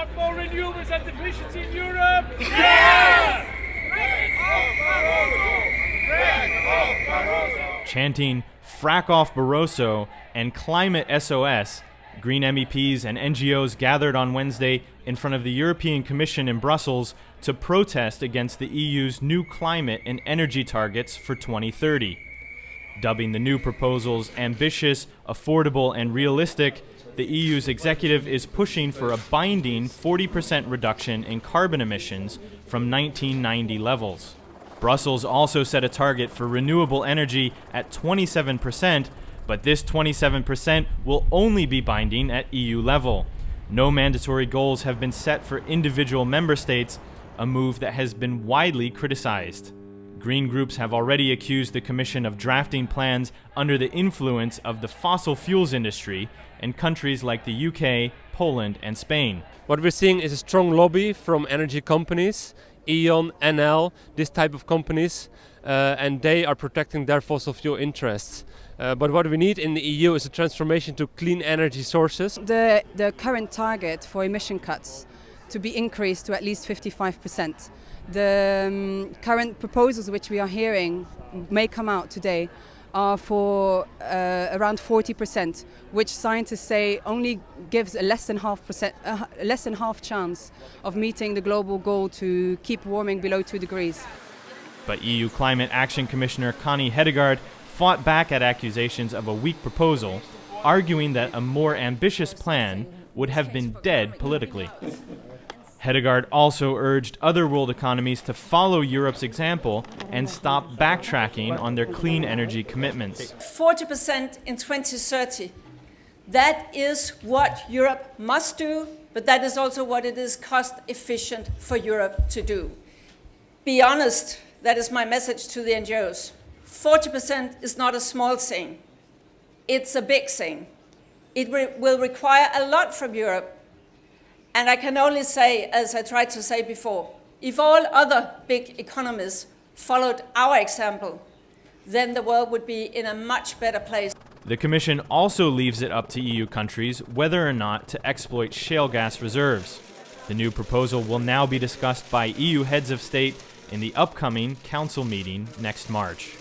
want more renewables and efficiency in Europe? Yes! Chanting Frack off Barroso and Climate SOS, Green MEPs and NGOs gathered on Wednesday in front of the European Commission in Brussels to protest against the EU's new climate and energy targets for 2030. Dubbing the new proposals ambitious, affordable, and realistic, the EU's executive is pushing for a binding 40% reduction in carbon emissions from 1990 levels. Brussels also set a target for renewable energy at 27%, but this 27% will only be binding at EU level. No mandatory goals have been set for individual member states, a move that has been widely criticized. Green groups have already accused the Commission of drafting plans under the influence of the fossil fuels industry in countries like the UK, Poland, and Spain. What we're seeing is a strong lobby from energy companies, E.ON, NL, this type of companies, and they are protecting their fossil fuel interests. But what we need in the EU is a transformation to clean energy sources. The current target for emission cuts to be increased to at least 55%. The current proposals which we are hearing may come out today are for around 40%, which scientists say only gives a less than half chance of meeting the global goal to keep warming below 2 degrees. But EU Climate Action Commissioner Connie Hedegaard fought back at accusations of a weak proposal, arguing that a more ambitious plan would have been dead politically. Hedegaard also urged other world economies to follow Europe's example and stop backtracking on their clean energy commitments. 40% in 2030. That is what Europe must do, but that is also what it is cost efficient for Europe to do. Be honest, that is my message to the NGOs. 40% is not a small thing. It's a big thing. It will require a lot from Europe. And I can only say, as I tried to say before, if all other big economies followed our example, then the world would be in a much better place. The Commission also leaves it up to EU countries whether or not to exploit shale gas reserves. The new proposal will now be discussed by EU heads of state in the upcoming Council meeting next March.